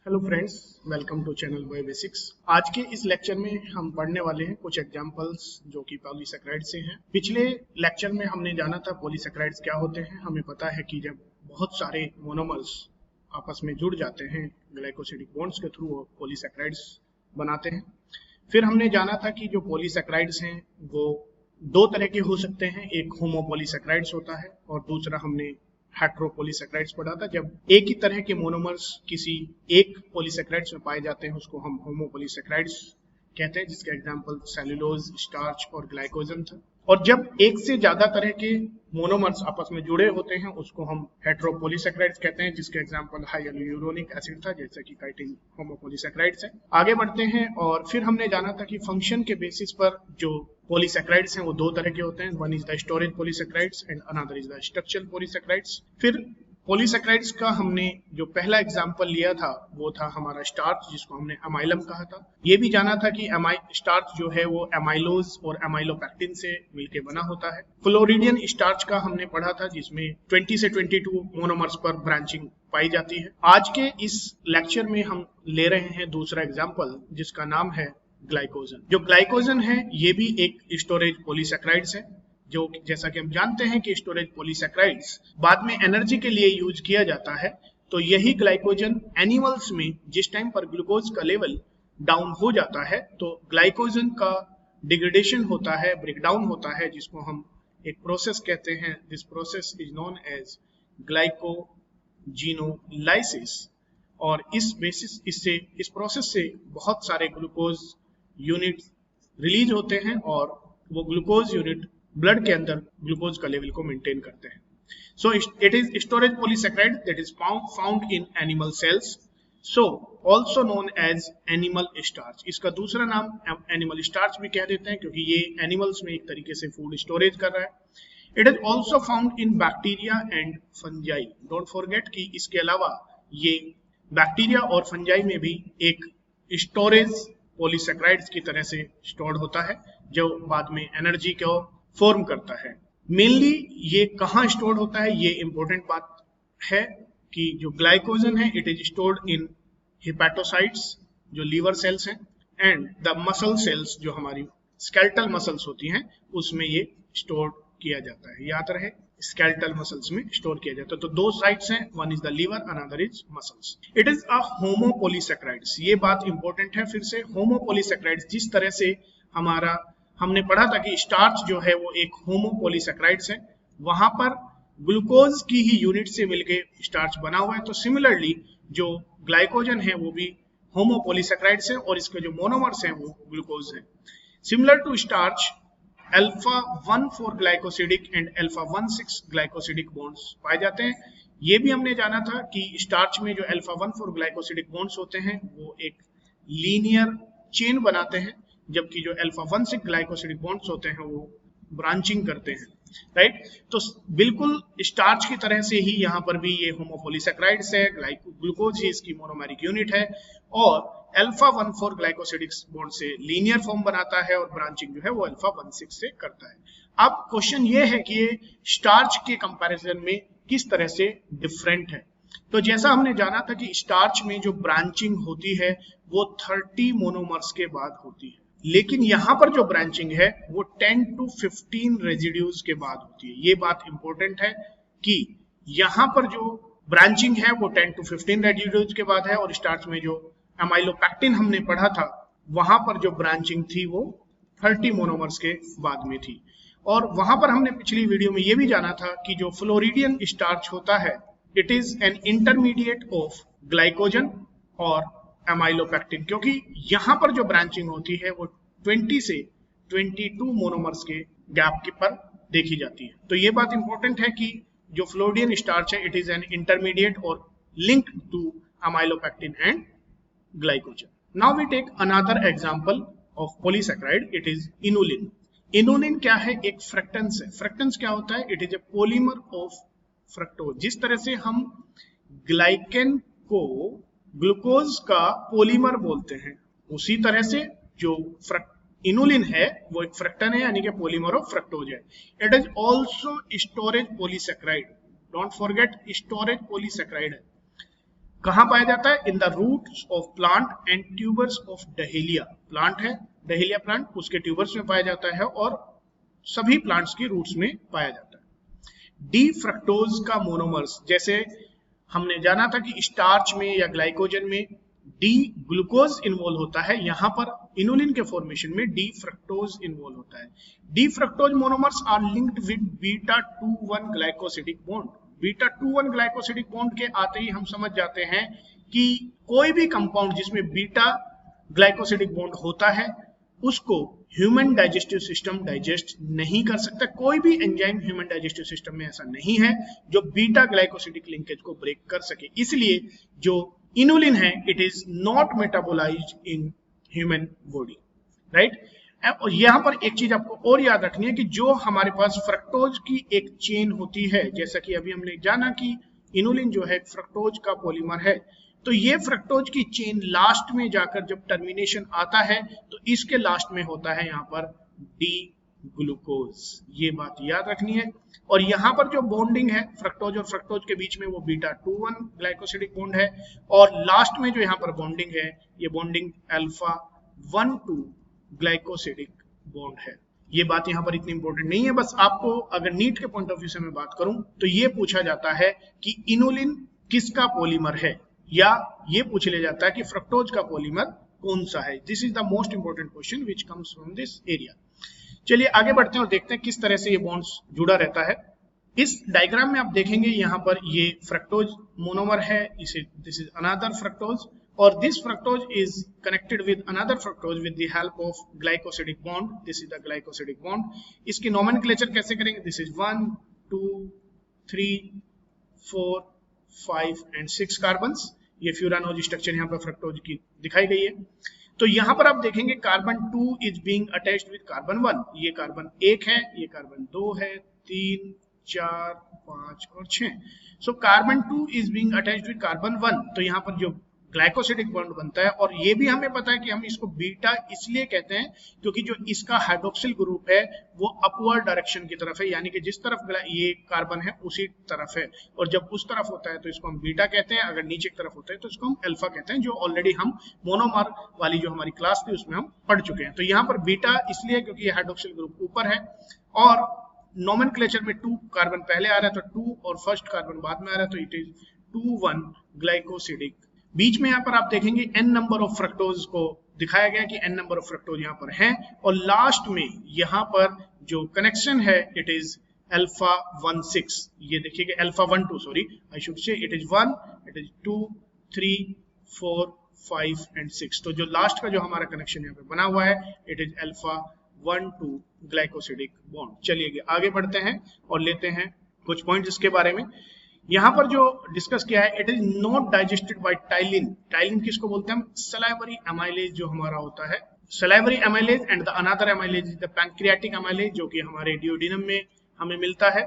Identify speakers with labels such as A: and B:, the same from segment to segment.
A: Hello friends, welcome to channel Bio Basics. आज के इस लेक्चर में हम पढ़ने वाले हैं कुछ एग्जांपल्स जो कि पॉलीसेकेराइड से हैं। पिछले लेक्चर में हमने जाना था पॉलीसेकेराइड्स क्या होते हैं। हमें पता है कि जब बहुत सारे मोनोमर्स आपस में जुड़ जाते हैं ग्लाइकोसिडिक बॉन्ड्स के थ्रू, वो पॉलीसेकेराइड्स बनाते हैं। फिर हमने जाना था कि जो पॉलीसेकेराइड्स हैं वो दो तरह के हो सकते हैं, एक होमोपॉलीसेकेराइड्स होता है और दूसरा हमने हेट्रोपॉलीसेकेराइड्स पढ़ा था। जब एक ही तरह के मोनोमर्स किसी एक पॉलीसेकेराइड्स में पाए जाते हैं उसको हम होमोपॉलीसेकेराइड्स कहते हैं, जिसका एग्जांपल सेल्यूलोज, स्टार्च और ग्लाइकोजन था। और जब एक से ज्यादा तरह के मोनोमर्स आपस में जुड़े होते हैं उसको हम हेट्रोपॉलीसेकेराइड्स कहते हैं, जिसका एग्जांपल हाइड्रोयूरोनिक एसिड था, जैसे कि काइटिन होमोपॉलीसेकेराइड्स है। आगे बढ़ते हैं और फिर हमने जाना था कि फंक्शन के बेसिस पर जो पॉलीसेकेराइड्स हैं वो दो तरह के होते हैं, one is the storage polysaccharides and another is the structural polysaccharides. फिर पॉलीसेकेराइड्स का हमने जो पहला एग्जांपल लिया था वो था हमारा स्टार्च, जिसको हमने अमाइलम कहा था। ये भी जाना था कि स्टार्च जो है वो एमाइलोज और एमाइलोपैक्टिन से मिलकर बना होता है। फ्लोरिडियन स्टार्च का हमने पढ़ा था, जिसमें 20 से 22 मोनोमर्स पर ब्रांचिंग पाई जाती है। आज के इस लेक्चर में हम ले रहे हैं दूसरा एग्जाम्पल, जिसका नाम है ग्लाइकोजन। जो ग्लाइकोजन है ये भी एक स्टोरेज पॉलीसेकेराइड्स है, जो जैसा कि हम जानते हैं कि स्टोरेज पॉलीसेकेराइड्स बाद में एनर्जी के लिए यूज किया जाता है। तो यही ग्लाइकोजन एनिमल्स में जिस टाइम पर ग्लूकोज का लेवल डाउन हो जाता है तो ग्लाइकोजन का डिग्रेडेशन होता है, ब्रेकडाउन होता है, जिसको हम एक प्रोसेस कहते हैं। This process is known as glycogenolysis. और इस प्रोसेस से बहुत सारे ग्लूकोज यूनिट रिलीज होते हैं और वो ग्लूकोज यूनिट ब्लड के अंदर ग्लूकोज का लेवल को मेंटेन करते हैं। So it is storage polysaccharide that is found in animal cells, so also known as animal starch. इसका दूसरा नाम एनिमल स्टार्च भी कह देते हैं, क्योंकि ये एनिमल्स में एक तरीके से फूड स्टोरेज कर रहा है। It is also found in bacteria and fungi. Don't forget कि इसके अलावा ये बैक्टीरिया और फंजाई में भी एक स्टोरेज पॉलीसेकेराइड्स की तरह से स्टोर्ड होता है, जो बाद में एनर्जी को फॉर्म करता है। मेनली ये कहाँ स्टोर्ड होता है, ये इंपॉर्टेंट बात है कि जो ग्लाइकोजन है it is stored in hepatocytes, जो लीवर सेल्स हैं, एंड द मसल सेल्स, जो हमारी स्केलेटल मसल्स होती हैं, उसमें ये स्टोर किया जाता है। याद रहे, स्केलेटल मसल्स में स्टोर किया जाता है। तो दो साइट्स हैं, one is the liver, another is muscles. It is a homopolysaccharides. ये बात इंपॉर्टेंट है। फिर से होमोपॉलीसेकेराइड्स, जिस तरह से हमने पढ़ा था कि स्टार्च जो है वो एक होमोपॉलीसेकेराइड्स है, वहां पर ग्लूकोज की ही यूनिट से मिलके स्टार्च बना हुआ है। तो सिमिलरली जो ग्लाइकोजन है वो भी होमोपॉलीसेकेराइड्स है और इसके जो मोनोमर्स हैं वो ग्लूकोज है। Similar to starch, alpha 1,4 glycosidic and alpha 1,6 glycosidic bonds पाए जाते हैं। ये भी हमने जाना था कि स्टार्च में जो अल्फा 1,4 ग्लाइकोसिडिक बॉन्ड्स होते हैं वो एक लीनियर चेन बनाते हैं, जबकि जो अल्फा 1,6 ग्लाइकोसिडिक बॉन्ड्स होते हैं वो ब्रांचिंग करते हैं। राइट, तो बिल्कुल स्टार्च की तरह से ही यहाँ पर भी ये होमोपॉलीसेकेराइड्स है, ग्लूकोज ही इसकी मोनोमेरिक यूनिट है, और अल्फा 1,4 ग्लाइकोसिडिक बॉन्ड से लीनियर फॉर्म बनाता है और ब्रांचिंग जो है वो अल्फा 1,6 से करता है। अब क्वेश्चन ये है कि ये स्टार्च के कंपैरिजन में किस तरह से डिफरेंट है। तो जैसा हमने जाना था कि स्टार्च में जो ब्रांचिंग होती है वो 30 मोनोमर्स के बाद होती है, लेकिन यहां पर जो ब्रांचिंग है वो 10 to 15 रेजिड्यूज के बाद होती है। ये बात इंपॉर्टेंट है कि यहां पर जो ब्रांचिंग है वो 10 to 15 रेजिड्यूज के बाद है, और स्टार्च में जो एमाइलोपैक्टिन हमने पढ़ा था वहां पर जो ब्रांचिंग थी वो 30 मोनोमर्स के बाद में थी। और वहां पर हमने पिछली वीडियो में ये भी जाना था कि जो फ्लोरिडियन स्टार्च होता है it is an intermediate of glycogen और एमाइलोपैक्टिन, क्योंकि यहां पर जो ब्रांचिंग होती है वो 20 से 22 मोनोमर्स के गैप के पर देखी जाती है। तो ये बात इंपॉर्टेंट है कि जो फ्लोरिडियन स्टार्च है इट इज एन इंटरमीडिएट और linked to amylopectin and glycogen. Now we take another example of polysaccharide, it is inulin. Inulin क्या है? एक फ्रक्टेंस है। फ्रक्टेंस क्या होता है? It is a polymer of fructose. जिस तरह से हम ग्लाइकेन को ग्लूकोज का पॉलीमर बोलते हैं, उसी तरह से जो इनुलिन है वो एक फ्रक्टन है, यानी कि पॉलीमर ऑफ फ्रक्टोज है। It is also storage polysaccharide. Don't forget, storage polysaccharide है। कहाँ पाया जाता है? In the roots of plant and tubers of dahlia. Plant है डहेलिया प्लांट, उसके ट्यूबर्स में पाया जाता है और सभी प्लांट्स की रूट्स में पाया जाता है। डी फ्रक्टोज का मोनोमर्स, जैसे हमने जाना था कि स्टार्च में या ग्लाइकोजन में डी ग्लूकोज इन्वॉल्व होता है, यहां पर इनुलिन के फॉर्मेशन में डी फ्रक्टोज इन्वॉल्व होता है। D fructose monomers are linked with beta 2,1 glycosidic bond. Beta 2,1 glycosidic bond के आते ही हम समझ जाते हैं कि कोई भी कंपाउंड जिसमें बीटा ग्लाइकोसिडिक बॉन्ड होता है उसको ह्यूमन डाइजेस्टिव सिस्टम डाइजेस्ट नहीं कर सकता। कोई भी एंजाइम ह्यूमन डाइजेस्टिव सिस्टम में ऐसा नहीं है जो बीटा ग्लाइकोसिडिक लिंकेज को ब्रेक कर सके। इसलिए जो इनुलिन है it is not metabolised in human body, right. और यहां पर एक चीज आपको और याद रखनी है कि जो हमारे पास फ्रक्टोज की एक चेन होती है, जैसा कि अभी हमने जाना कि इनुलिन जो है फ्रक्टोज का पॉलीमर है, तो ये फ्रक्टोज की चेन लास्ट में जाकर जब टर्मिनेशन आता है तो इसके लास्ट में होता है यहाँ पर डी ग्लूकोज। ये बात याद रखनी है। और यहाँ पर जो बॉन्डिंग है फ्रक्टोज और फ्रक्टोज के बीच में वो बीटा 2,1 ग्लाइकोसिडिक बॉन्ड है, और लास्ट में जो यहाँ पर बॉन्डिंग है ये बॉन्डिंग अल्फा 1,2 ग्लाइकोसिडिक बॉन्ड है। ये बात यहाँ पर इतनी इंपॉर्टेंट नहीं है, बस आपको अगर नीट के पॉइंट ऑफ व्यू से मैं बात करूं तो ये पूछा जाता है कि इनुलिन किसका पॉलीमर है, या ये पूछ लिया जाता है कि फ्रक्टोज का पॉलीमर कौन सा है। This is the most important question which comes from this area. चलिए आगे बढ़ते हैं और देखते हैं किस तरह से ये बॉन्ड्स जुड़ा रहता है। इस डायग्राम में आप देखेंगे यहाँ पर ये फ्रक्टोज मोनोमर है, इसे दिस इज अनदर फ्रक्टोज, और this fructose is connected with another fructose with the help of glycosidic bond. This is the glycosidic bond. इसकी नोमेनक्लेचर कैसे करेंगे? This is 1, 2, 3, 4, 5 and 6 carbons. ये फ्यूरानोज स्ट्रक्चर यहाँ पर fructose की दिखाई गई है। तो यहाँ पर आप देखेंगे carbon 2 is being attached with carbon 1। ये कार्बन 1 है, ये कार्बन 2 है, 3, 4, 5 और 6। So carbon 2 is being attached with carbon 1। तो यहाँ पर जो ग्लाइकोसिडिक बॉन्ड बनता है, और ये भी हमें पता है कि हम इसको बीटा इसलिए कहते हैं क्योंकि जो इसका हाइड्रोक्सिल ग्रुप है वो अपवर्ड डायरेक्शन की तरफ है, यानी कि जिस तरफ ये कार्बन है उसी तरफ है, और जब उस तरफ होता है तो इसको हम बीटा कहते हैं, अगर नीचे की तरफ होता है तो इसको हम अल्फा कहते हैं, जो ऑलरेडी हम मोनोमर वाली जो हमारी क्लास थी उसमें हम पढ़ चुके हैं। तो यहाँ पर बीटा इसलिए क्योंकि ये हाइड्रोक्सिल ग्रुप ऊपर है, और नोमेनक्लेचर में 2 कार्बन पहले आ रहा है तो 2 और फर्स्ट कार्बन बाद में आ रहा है, तो इट इज 2,1 ग्लाइकोसिडिक। बीच में यहाँ पर आप देखेंगे n नंबर ऑफ फ्रक्टोज को दिखाया गया कि n नंबर ऑफ फ्रक्टोज यहाँ पर हैं, और लास्ट में यहाँ पर जो कनेक्शन है इट इज अल्फा 1,6। ये देखिए alpha 1,2, sorry I should say it is 1, it is 2, 3, 4, 5 and 6। तो जो लास्ट का जो हमारा कनेक्शन यहाँ पे बना हुआ है it is alpha 1,2 glycosidic bond. चलिए आगे बढ़ते हैं और लेते हैं कुछ पॉइंट्स इसके बारे में। यहाँ पर जो डिस्कस किया है it is not digested by ptyalin. Ptyalin किसको बोलते हैं हम? सलाइवरी एमाइलेज जो हमारा होता है, salivary amylase, and the another amylase is the pancreatic amylase, जो कि हमारे डिओडिनम में हमें मिलता है।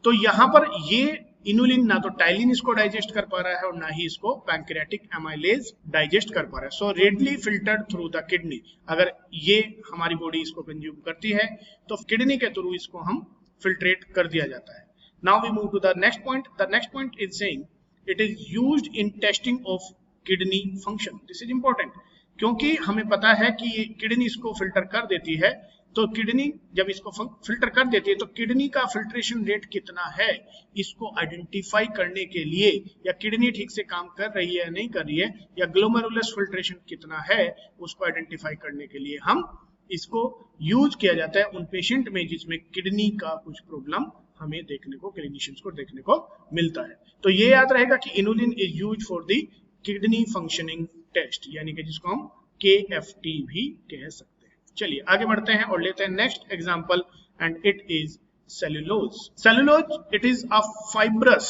A: तो यहाँ पर ये इनुलिन ना तो टाइलिन इसको डाइजेस्ट कर पा रहा है और ना ही इसको पैंक्रियाटिक एमाइलेज डाइजेस्ट कर पा रहा है। So readily filtered through the kidney. अगर ये हमारी बॉडी इसको कंज्यूम करती है तो किडनी के थ्रू इसको हम फिल्ट्रेट कर दिया जाता है। Now we move to the next point. The next point is saying it is used in testing of kidney function. This is important क्योंकि हमें पता है कि किडनी इसको फिल्टर कर देती है, तो किडनी जब इसको फिल्टर कर देती है तो किडनी का फिल्ट्रेशन रेट कितना है इसको आइडेंटिफाई करने के लिए, या किडनी ठीक से काम कर रही है या नहीं कर रही है, या ग्लोमेरुलस फिल्ट्रेशन कितना है उसको आइडेंटिफाई करने के लिए हम इसको यूज किया जाता है उन पेशेंट में जिसमें किडनी का कुछ प्रॉब्लम हमें देखने को, क्लिनिशियंस को देखने को मिलता है। तो ये याद रहेगा कि inulin is used for the kidney functioning test, यानी कि जिसको हम KFT भी कह सकते हैं। चलिए आगे बढ़ते हैं और लेते हैं next example, and it is cellulose. Cellulose it is a fibrous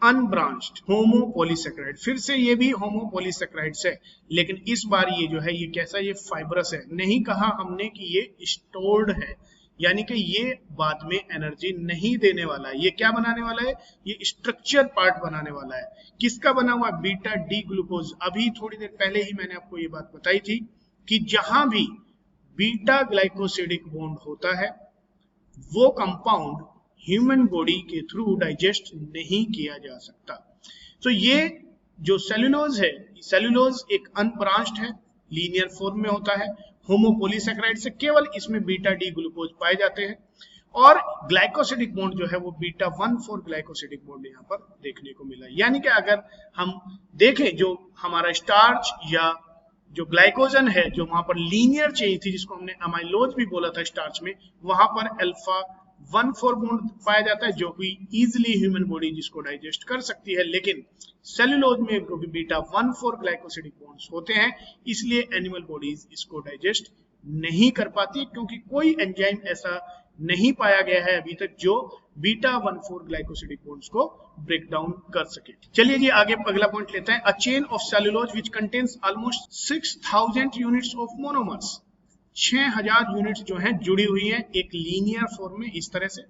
A: unbranched homopolysaccharide. फिर से ये भी होमोपॉलीसेकेराइड्स है, लेकिन इस बार ये जो है ये कैसा, ये फाइब्रस है। नहीं कहा हमने कि ये स्टोर्ड है, यानी कि ये बाद में एनर्जी नहीं देने वाला है। ये क्या बनाने वाला है? ये स्ट्रक्चर पार्ट बनाने वाला है। किसका बना हुआ? Beta D glucose. अभी थोड़ी देर पहले ही मैंने आपको ये बात बताई थी कि जहां भी बीटा ग्लाइकोसिडिक बॉन्ड होता है वो कंपाउंड ह्यूमन बॉडी के थ्रू डाइजेस्ट नहीं किया जा सकता। तो ये जो सेलुलोज है, सेलुलोज एक अनब्रांच्ड है, लीनियर फॉर्म में होता है, होमोपोलीसेकेराइड से केवल इसमें बीटा डी ग्लूकोज पाए जाते हैं। और ग्लाइकोसिडिक बॉन्ड जो है वो बीटा 1,4 ग्लाइकोसिडिक बॉन्ड यहाँ पर देखने को मिला। यानी कि अगर हम देखें जो हमारा स्टार्च या जो ग्लाइकोजन है, जो वहां पर लीनियर चेन थी जिसको हमने अमाइलोज भी बोला था स्टार्च में, वहां पर अल्फा 1,4 बॉन्ड पाया जाता है जो कि इजिली ह्यूमन बॉडी जिसको डाइजेस्ट कर सकती है। लेकिन सेलुलोज में क्योंकि बीटा 1,4 ग्लाइकोसिडिक बॉन्ड्स होते हैं, इसलिए एनिमल बॉडीज इसको डाइजेस्ट नहीं कर पाती, क्योंकि कोई एंजाइम ऐसा नहीं पाया गया है अभी तक जो बीटा 1,4 ग्लाइकोसिडिक बॉन्ड्स को ब्रेक डाउन कर सके। चलिए जी आगे अगला पॉइंट लेते हैं। A chain of cellulose which contains almost 6,000 units of monomers, 6,000 units जो हैं जुड़ी हुई हैं एक लीनियर फॉर्म में इस तरह से,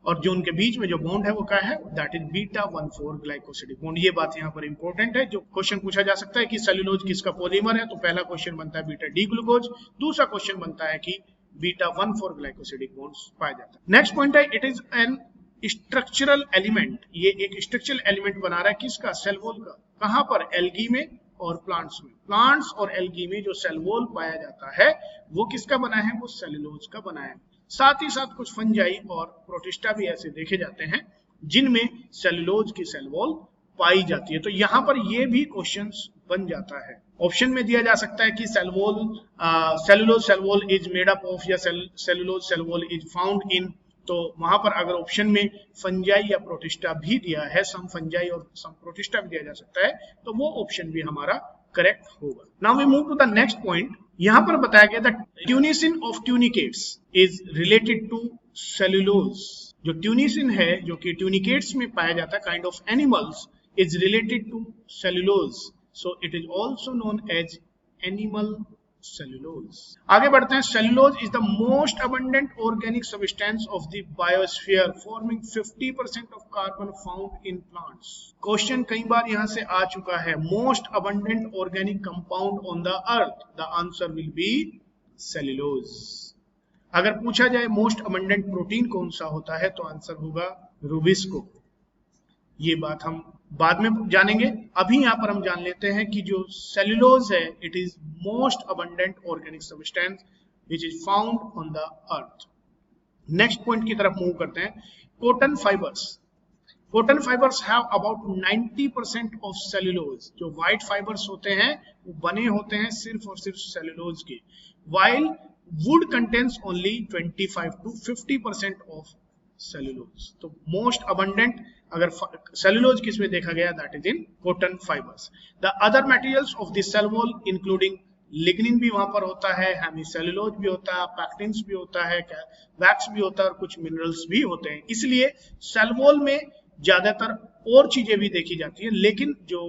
A: और जो उनके बीच में जो बॉन्ड है वो क्या है, that is beta 1,4 glycosidic bond. ये बात यहाँ पर इंपॉर्टेंट है। जो क्वेश्चन पूछा जा सकता है कि सेलुलोज किसका पॉलीमर है, तो पहला क्वेश्चन बनता है बीटा डी ग्लूकोज, दूसरा क्वेश्चन बनता है कि बीटा 1,4 ग्लाइकोसिडिक बॉन्ड्स पाया जाता है। नेक्स्ट पॉइंट है it is N structural element, ये एक स्ट्रक्चरल एलिमेंट बना रहा है किसका, सेल वॉल का। कहां पर, एल्गी में और प्लांट्स में। प्लांट्स और एल्गी में जो सेल वॉल पाया जाता है वो किसका बना है, वो सेलुलोज का बना है। साथ ही साथ कुछ फंजाई और प्रोटिस्टा भी ऐसे देखे जाते हैं जिनमें सेलुलोज की सेल वॉल पाई जाती है। तो यहाँ पर ये भी क्वेश्चंस बन जाता है। ऑप्शन में दिया जा सकता है कि cellulose cell wall is made up of, या cellulose cell wall is found in. तो वहां पर अगर ऑप्शन में फंजाई या प्रोटिस्टा भी दिया है, सम फंजाई और सम प्रोटिस्टा भी दिया जा सकता है, तो वो ऑप्शन भी हमारा करेक्ट होगा। Now we move to the next point. यहां पर बताया गया the tunicin of tunicates is related to cellulose. जो ट्यूनिसिन है जो कि ट्यूनिकेट्स में पाया जाता है, kind of animals, is related to cellulose, so it is also known as animal cellulose. आगे बढ़ते हैं। Cellulose is the most abundant organic substance of the biosphere, forming 50% of carbon found in plants. Question कई बार यहां से आ चुका है, most abundant organic compound on the earth, the answer will be cellulose. अगर पूछा जाए मोस्ट अबंडेंट प्रोटीन कौन सा होता है, तो आंसर होगा रूबिस्को। ये बात हम बाद में जानेंगे। अभी यहां पर हम जान लेते हैं कि जो सेलुलोज है, it is most abundant organic substance which is found on the earth. Next point की तरफ मूव करते हैं। Cotton fibres, cotton fibres have about 90% of cellulose. जो व्हाइट फाइबर्स होते हैं वो बने होते हैं सिर्फ और सिर्फ सेलुलोज के, while wood contains only 25 to 50% of cellulose। तो मोस्ट अबंडेंट अगर सेलुलोज किस में देखा गया, that is in cotton fibres. The other materials of the cell wall including lignin भी वहां पर होता है, हेमिसेलुलोज भी होता है, पैक्टिन्स भी होता है, वैक्स भी होता है और कुछ मिनरल्स भी होते हैं। इसलिए सेल वॉल में ज्यादातर और चीजें भी देखी जाती है, लेकिन जो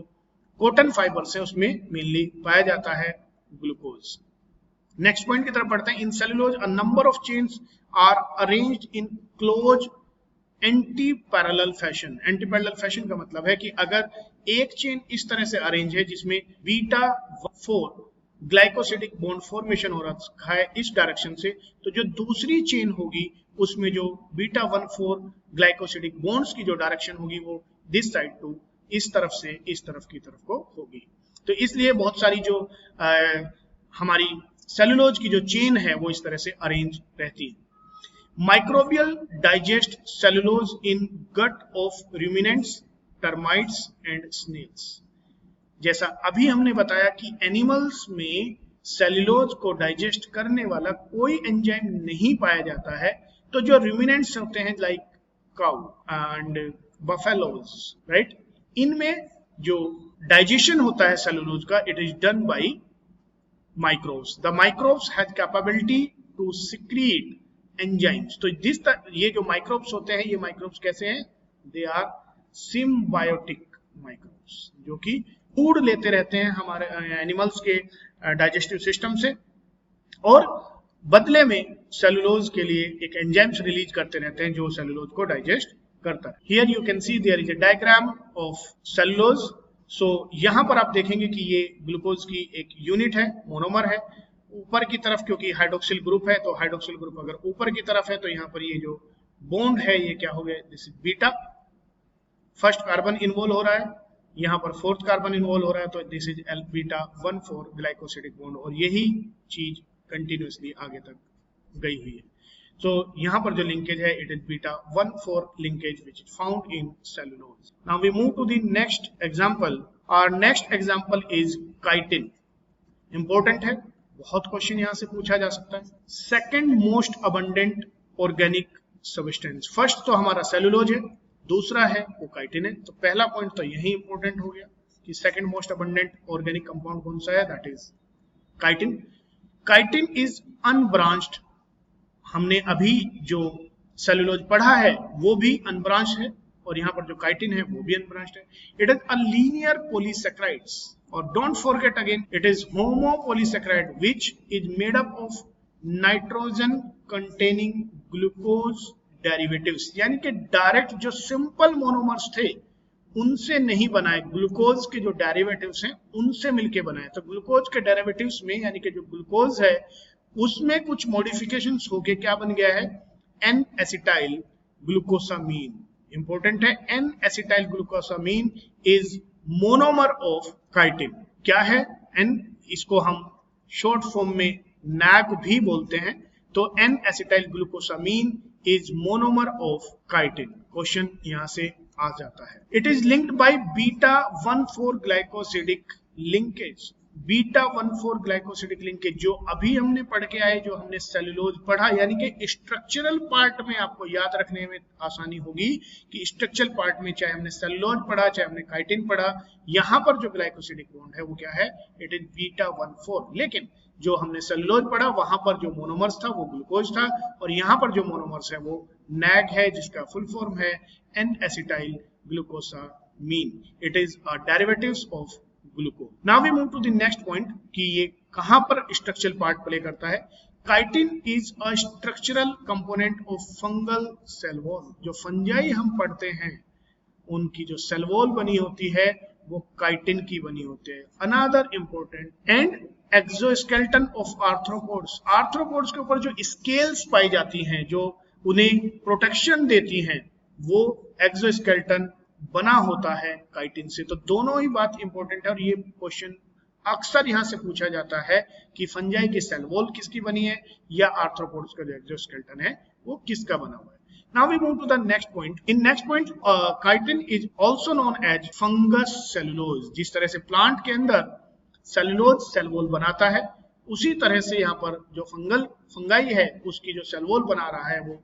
A: कॉटन फाइबर्स है उसमें मेनली पाया जाता है ग्लूकोज। नेक्स्ट पॉइंट की तरफ पढ़ते हैं। In cellulose a number of chains are arranged in close anti parallel fashion. Anti parallel fashion का मतलब है कि अगर एक चेन इस तरह से अरेंज है जिसमें बीटा 4 ग्लाइकोसिडिक बॉन्ड फॉर्मेशन हो रहा है इस डायरेक्शन से, तो जो दूसरी चेन होगी उसमें जो बीटा 1,4 ग्लाइकोसिडिक बॉन्ड्स की जो डायरेक्शन होगी वो दिस साइड टू, इस तरफ से इस तरफ की तरफ को होगी। तो इसलिए बहुत सारी जो हमारी सेलुलोज की जो चेन है वो इस तरह से अरेंज रहती है। Microbial digest cellulose in gut of ruminants, termites and snails. जैसा अभी हमने बताया कि एनिमल्स में सेलुलोज को डाइजेस्ट करने वाला कोई एंजाइम नहीं पाया जाता है, तो जो रूमिनेंट्स होते हैं like cow and buffaloes, right, इनमें जो डाइजेशन होता है सेलुलोज का, it is done by microbes. The microbes have capability to secrete enzymes. तो ये जो microbes होते हैं, ये microbes कैसे हैं? They are symbiotic microbes, जो कि फूड लेते रहते हैं हमारे एनिमल्स के डाइजेस्टिव सिस्टम से, और बदले में सेलुलोज के लिए एक एंजाइम्स रिलीज करते रहते हैं जो सेलुलोज को डाइजेस्ट करता है। Here you can see there is a diagram of cellulose. सो यहां पर आप देखेंगे कि ये ग्लूकोज की एक यूनिट है, मोनोमर है। ऊपर की तरफ क्योंकि हाइड्रोक्सिल ग्रुप है, तो हाइड्रोक्सिल ग्रुप अगर ऊपर की तरफ है तो यहाँ पर ये जो बॉन्ड है ये क्या हो गया, this is beta. First carbon involve हो रहा है, यहाँ पर फोर्थ कार्बन इन्वॉल्व हो रहा है, तो this is L beta 1,4 glycosidic bond, और यही चीज कंटिन्यूसली आगे तक गई हुई है। तो यहाँ पर जो लिंकेज है it is beta 1,4 linkage which is found in cellulose. Now we move to the next example. Our next example is chitin. Important है, बहुत क्वेश्चन यहाँ से पूछा जा सकता है। Second most abundant organic substance, first तो हमारा सेलुलोज है, दूसरा है वो काइटिन है। तो पहला पॉइंट तो यही इंपॉर्टेंट हो गया कि second most abundant organic compound कौन सा है, that is chitin. Chitin is unbranched, हमने अभी जो सेलुलोज पढ़ा है वो भी अनब्रांच्ड है, और यहाँ पर जो काइटिन है वो भी अनब्रांच्ड है। It is a linear polysaccharides, और don't forget again it is homopolysaccharide which is made up of nitrogen containing glucose derivatives, यानी कि डायरेक्ट जो सिंपल मोनोमर्स थे उनसे नहीं बनाए, ग्लूकोज के जो डेरिवेटिव्स हैं उनसे मिलके बनाए। तो ग्लूकोज के डेरिवेटिव्स में यानी कि जो ग्लूकोज है उसमें कुछ मॉडिफिकेशंस होके क्या बन गया है, एन एसिटाइल ग्लूकोसामीन। इंपॉर्टेंट है, N acetyl glucosamine is monomer of chitin. क्या है एन, इसको हम शॉर्ट फॉर्म में नैग भी बोलते हैं। तो N acetyl glucosamine is monomer of chitin. Question यहां से आ जाता है। It is linked by beta 1,4 glycosidic linkage. Beta 1,4 glycosidic linkage जो अभी हमने पढ़ के आए, जो हमने सेलुलोज पढ़ा, यानी कि स्ट्रक्चरल पार्ट में आपको याद रखने में आसानी होगी कि स्ट्रक्चरल पार्ट में चाहे हमने सेलुलोज पढ़ा चाहे हमने काइटिन पढ़ा, यहां पर जो ग्लाइकोसिडिक बॉन्ड है वो क्या है, इट इज बीटा 1,4। लेकिन जो हमने सेलुलोज पढ़ा वहां पर जो मोनोमर्स था वो ग्लूकोज था, और यहाँ पर जो मोनोमर्स है वो नैग है, जिसका फुल फॉर्म है N acetyl glucosamine. It is a derivatives of glucose. Now we move to the next point कि ये कहां पर स्ट्रक्चरल पार्ट प्ले करता है। Chitin is a structural component of fungal cell wall. जो फंजाई हम पढ़ते हैं उनकी जो सेल वॉल बनी होती है वो काइटिन की बनी होती है। Another important and exoskeleton of arthropods. Arthropods के ऊपर जो स्केल्स पाई जाती हैं जो उन्हें प्रोटेक्शन देती हैं, वो एक्सोस्केलेटन बना होता है काइटिन से। तो दोनों ही बात इंपॉर्टेंट है, और ये क्वेश्चन अक्सर यहां से पूछा जाता है कि फंजाई की सेल वॉल किसकी बनी है, या आर्थ्रोपोड्स का जो एक्सोस्केलेटन है वो किसका बना हुआ है। Now we move to the next point. In next point, chitin is also known as fungus cellulose. जिस तरह से प्लांट के अंदर सेलुलोज सेल वॉल बनाता है, उसी तरह से यहाँ पर जो फंगाई है उसकी जो सेल वॉल बना रहा है वो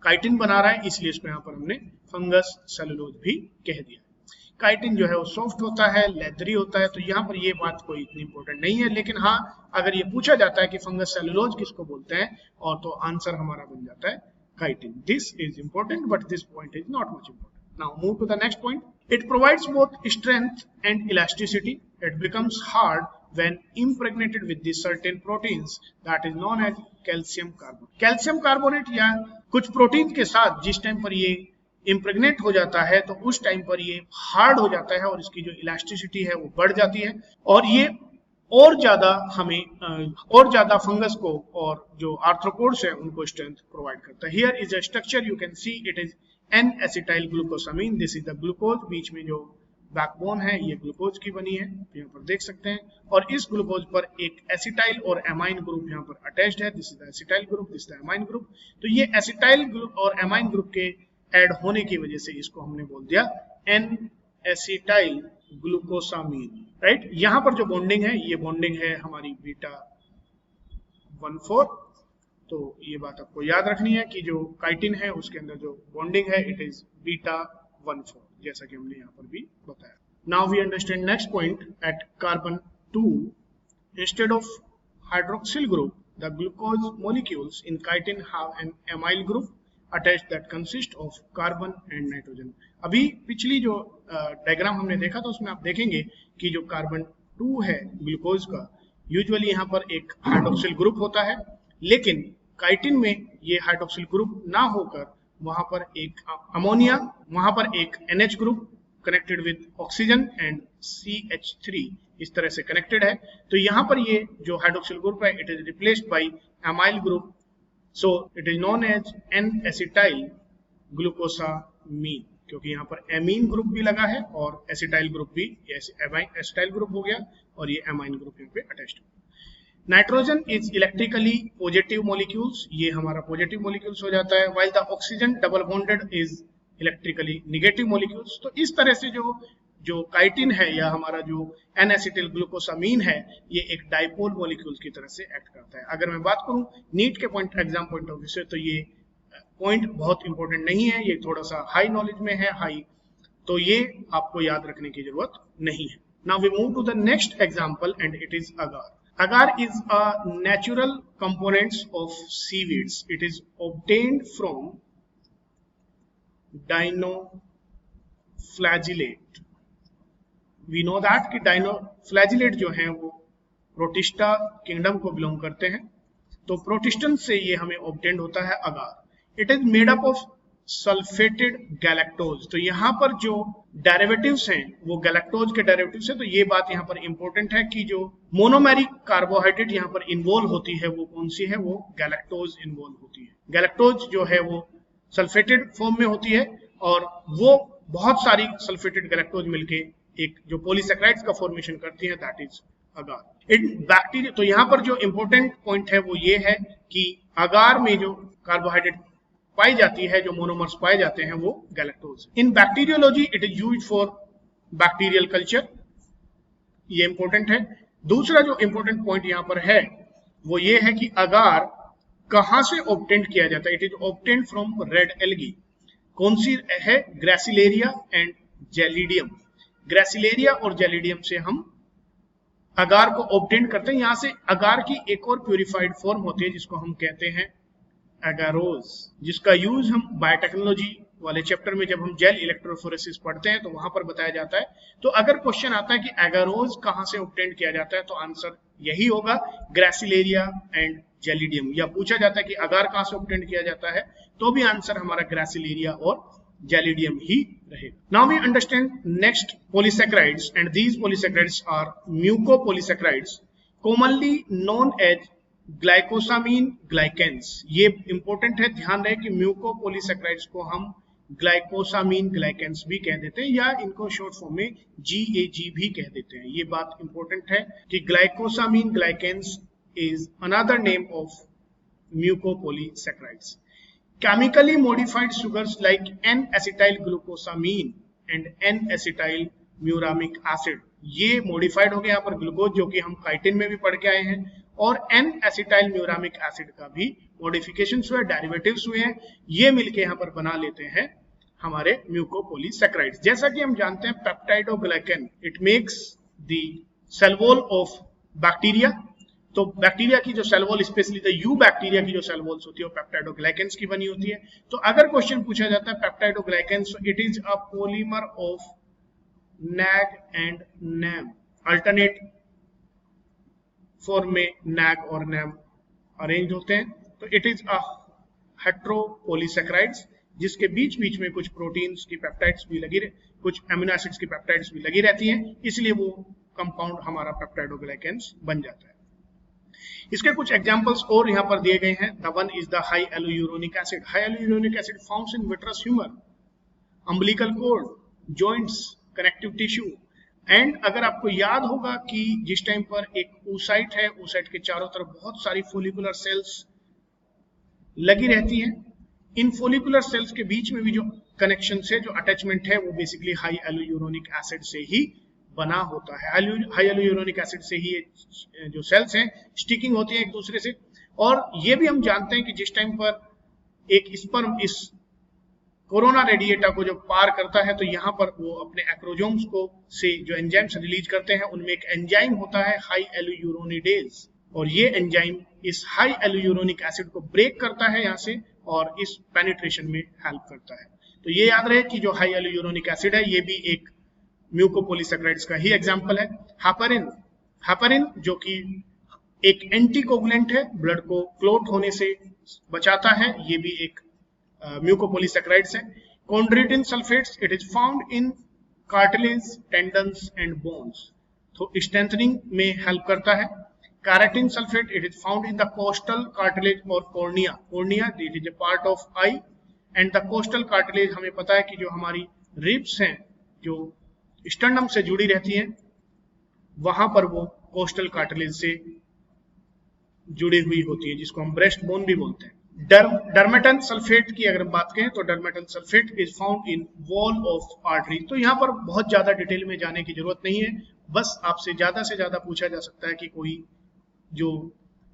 A: काइटिन बना रहा है, इसलिए इसको यहाँ पर हमने फंगस सेलुलोज भी कह दिया। काइटिन जो है वो सॉफ्ट होता है, लेदरी होता है, तो यहाँ पर ये बात कोई इतनी इंपॉर्टेंट नहीं है। लेकिन हाँ, अगर ये पूछा जाता है कि फंगस सेलुलोज किसको बोलते हैं, और तो आंसर हमारा बन जाता है chitin. This is important, but this point is not much important. Now move to the next point. It provides both strength and elasticity. It becomes hard when impregnated with the certain proteins that is known as calcium carbonate. Calcium carbonate या कुछ protein के साथ जिस time पर ये impregnate हो जाता है तो उस टाइम पर ये हार्ड हो जाता है, और इसकी जो इलास्टिसिटी है वो बढ़ जाती है, और ये और ज्यादा फंगस को और जो आर्थ्रोपोड्स है उनको स्ट्रेंथ प्रोवाइड करता है। Here is a structure, you can see it is N acetyl glucosamine. This is the glucose, बीच में जो बैकबोन है ये ग्लूकोज की बनी है, यहाँ पर देख सकते हैं, और इस ग्लूकोज पर एक एसिटाइल और एमाइन ग्रुप यहाँ पर अटैच्ड है। This is the acetyl group, this is the amine group. तो ये एसिटाइल ग्रुप और एमाइन ग्रुप के ऐड होने की वजह से इसको हमने बोल दिया एन एसिटाइल ग्लूकोसामीन, राइट। यहां पर जो बॉन्डिंग है ये बॉन्डिंग है हमारी बीटा 1,4। तो ये बात आपको याद रखनी है कि जो काइटिन है उसके अंदर जो बॉन्डिंग है इट इज बीटा 1,4, जैसा कि हमने यहाँ पर भी बताया। Now we understand next point at carbon 2 instead of hydroxyl group the glucose molecules in chitin have an amyl group attached that consist of carbon and nitrogen. अभी पिछली जो डायग्राम हमने देखा था उसमें आप देखेंगे कि जो कार्बन 2 है ग्लूकोज का, यूजुअली यहाँ पर एक हाइड्रोक्सिल ग्रुप होता है, लेकिन काइटिन में ये हाइड्रोक्सिल ग्रुप ना होकर वहां पर एक अमोनिया, वहां पर एक NH group connected with oxygen and CH3 इस तरह से कनेक्टेड है। तो यहाँ पर ये जो हाइड्रोक्सिल ग्रुप है it is replaced by amyl group, so it is known as N-acetyl glucosamine. क्योंकि यहाँ पर एमीन ग्रुप भी लगा है और एसिटाइल ग्रुप भी, एसिटाइल ग्रुप हो गया और ये एमाइन ग्रुप यहाँ पे अटैच्ड है। Nitrogen is electrically positive molecules, ये हमारा पॉजिटिव मॉलिक्यूल्स हो जाता है, while the oxygen double bonded is electrically negative molecules. तो इस तरह से जो काइटिन है या हमारा जो एन एसिटिल ग्लूकोसामीन है, ये एक डाइपोल मॉलिक्यूल की तरह से एक्ट करता है। अगर मैं बात करूं नीट के एग्जाम पॉइंट ऑफ व्यू से, तो ये पॉइंट बहुत इंपॉर्टेंट नहीं है, ये थोड़ा सा हाई नॉलेज में है, तो ये आपको याद रखने की जरूरत नहीं है। Now we move to the next example and it is agar. Agar is a natural components of seaweeds. It is obtained from dinoflagellate. We know that कि dinoflagellate जो हैं वो प्रोटिस्टा किंगडम को बिलोंग करते हैं, तो प्रोटिस्टन से ये हमें ऑब्टेन्ड होता है agar. It is made up of sulphated galactose. तो यहाँ पर जो डेरिवेटिव्स हैं वो गैलेक्टोज के डेरिवेटिव्स हैं। तो ये बात यहाँ पर इंपॉर्टेंट है कि जो मोनोमेरिक कार्बोहाइड्रेट यहाँ पर इन्वॉल्व होती है वो कौन सी है, वो गैलेक्टोज इन्वॉल्व होती है। गैलेक्टोज जो है वो सल्फेटेड फॉर्म में होती है और वो बहुत सारी सल्फेटेड गैलेक्टोज मिलके एक जो पॉलीसैकेराइड्स का फॉर्मेशन करती है, that is agar. In bacteria, तो यहाँ पर जो इंपॉर्टेंट पॉइंट है वो ये है कि अगार में जो कार्बोहाइड्रेट पाई जाती है, जो मोनोमर्स पाए जाते हैं, वो galactose. In bacteriology it is used for bacterial culture, ये इंपॉर्टेंट है। दूसरा जो इंपॉर्टेंट पॉइंट यहाँ पर है वो ये है कि अगार कहां से ऑब्टेंड किया जाता है। It is obtained from red algae. कौन सी है, ग्रेसिलेरिया एंड जेलिडियम। ग्रेसिलेरिया और जेलिडियम से हम अगार को ऑब्टेन करते हैं। यहां से अगार की एक और प्यूरिफाइड फॉर्म होती है जिसको हम कहते हैं एगारोज, जिसका यूज हम बायोटेक्नोलॉजी वाले चैप्टर में जब हम जेल इलेक्ट्रोफोरेसिस पढ़ते हैं तो वहां पर बताया जाता है। तो अगर क्वेश्चन आता है कि एगारोज कहां से ऑब्टेन किया जाता है, तो आंसर यही होगा ग्रेसिलेरिया एंड जेलिडियम। या पूछा जाता है कि अगार कहां से ऑब्टेन किया जाता है, तो भी आंसर हमारा ग्रेसिलेरिया और जेलिडियम ही रहेगा। Now we understand next polysaccharides and these polysaccharides are mucopolysaccharides commonly known as glycosaminoglycans. ये इंपॉर्टेंट है, ध्यान रहे कि म्यूकोपॉलीसैकेराइड्स को हम ग्लाइकोसामीन ग्लाइकेंस भी कह देते हैं या इनको शॉर्ट फॉर्म में GAG भी कह देते हैं। ये बात इंपॉर्टेंट है कि glycosaminoglycans is another name of mucopolysaccharides. Chemically modified sugars like N-acetyl glucosamine and N-acetyl muramic acid, ये modified हो गया यहाँ पर ग्लूकोज, जो कि हम काइटिन में भी पढ़ के आए हैं, और N-acetyl muramic acid का भी modifications हुए, derivatives हुए हैं, ये मिलके यहाँ पर बना लेते हैं हमारे म्यूकोपॉलीसैकेराइड्स। जैसा कि हम जानते हैं peptidoglycan it makes the cell wall of bacteria. तो बैक्टीरिया की जो cell wall, specially the eubacteria की जो सेल वॉल्स होती है वो पेप्टाइडोग्लाइकेंस की बनी होती है। तो अगर क्वेश्चन पूछा जाता है peptidoglycans, it is a polymer of NAG and NAM, alternate form में नैग और नैम अरेंज होते हैं। तो इट इज अ हेट्रोपॉलीसैकेराइड्स जिसके बीच बीच में कुछ प्रोटीन्स की पेप्टाइड्स भी लगी, कुछ एमिनो एसिड्स की पेप्टाइड्स भी लगी रहती हैं, इसलिए वो कंपाउंड हमारा पेप्टाइडोग्लाइकेंस बन जाता है। इसके कुछ एग्जांपल्स और यहाँ पर दिए गए हैं। The one is the hyaluronic acid. Hyaluronic acid founds in vitreous humour, umbilical cord, joints, connective tissue. And अगर आपको याद होगा कि जिस टाइम पर एक oocyte है, oocyte के चारों तरफ बहुत सारी फोलिकुलर सेल्स लगी रहती हैं, इन फोलिकुलर सेल्स के बीच में भी जो कनेक्शन है, जो अटैचमेंट है, वो बेसिकली हाई एलुयूरोनिक एसिड से ही बना होता है। हाई एलुयूरोनिक एसिड से ही जो सेल्स हैं स्टिकिंग होती हैं एक दूसरे से। और ये भी हम जानते हैं कि जिस टाइम पर एक स्पर्म इस कोरोना रेडिएटा को जब पार करता है, तो यहाँ पर वो अपने एक्रोजोम्स को से जो एंजाइम्स रिलीज करते हैं, उनमें एक एंजाइम होता है हाई एलुयूरोनिडेज, और ये एंजाइम इस हाई एलुयूरोनिक एसिड को ब्रेक करता है यहाँ से और इस पेनिट्रेशन में हेल्प करता है। तो ये याद रहे कि जो हाई एलुयूरोनिक एसिड है ये भी एक म्यूकोपॉलीसैकेराइड्स का ही एग्जांपल है। हेपरिन, हेपरिन जो कि एक एंटीकोगुलेंट है, ब्लड को क्लॉट होने से बचाता है, ये भी एक म्यूकोपॉलीसैकेराइड्स है। Chondroitin sulphates, it is found in cartilage, tendons and bones, तो स्ट्रेंथनिंग में हेल्प करता है। Keratin sulphate, it is found in the costal cartilage और cornea, cornea it is a part of eye and the costal cartilage, हमें पता है कि जो हमारी रिब्स हैं जो स्टर्नम से जुड़ी रहती हैं, वहां पर वो कोस्टल कार्टिलेज से जुड़ी हुई होती है, जिसको हम ब्रेस्ट बोन भी बोलते हैं। डर्मेटन सल्फेट की अगर बात करें तो dermatan sulphate is found in wall of artery. तो यहाँ पर बहुत ज्यादा डिटेल में जाने की जरूरत नहीं है, बस आपसे ज्यादा पूछा जा सकता है कि कोई जो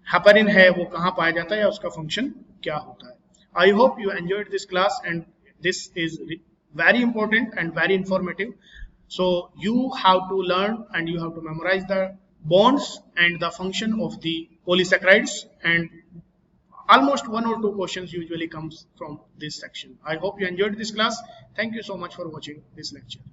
A: हेपरिन है वो कहाँ पाया जाता है या उसका फंक्शन क्या होता है। I hope you enjoyed this class and this is very important and very informative. So you have to learn and you have to memorize the bonds and the function of the polysaccharides, and almost 1 or 2 questions usually comes from this section. I hope you enjoyed this class. Thank you so much for watching this lecture.